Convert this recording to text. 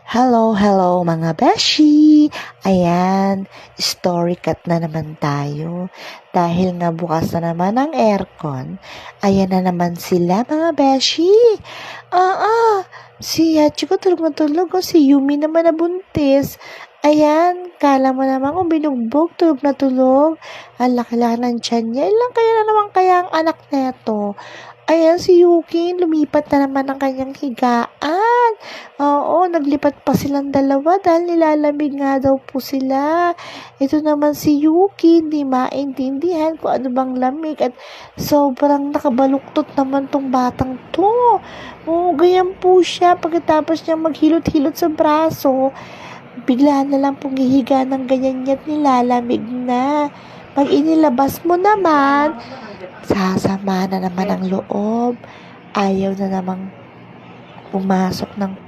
Hello, hello mga beshi! Ayan, story cut na naman tayo. Dahil nga bukas na naman ang aircon, ayan na naman sila mga beshi. Si Hachiko tulog na tulog. Si Yumi naman nabuntis. Ayan, kala mo naman kung binugbog, tulog na tulog. Ang laki-laki ng tiyan niya. Ilang kaya na naman kaya ang anak neto? Ayan, si Yuki, lumipat na naman ang kanyang higaan. Oo, naglipat pa silang dalawa dahil nilalamig nga daw po sila. Ito naman si Yuki, hindi maintindihan kung ano bang lamig at sobrang nakabaluktot naman tong batang to. Oo, ganyan po siya. Pagkatapos niya maghilot-hilot sa braso, bigla na lang pong hihiga ng ganyan niya at nilalamig na. Pag inilabas mo naman, sasama na naman ang loob. Ayaw na namang pumasok ng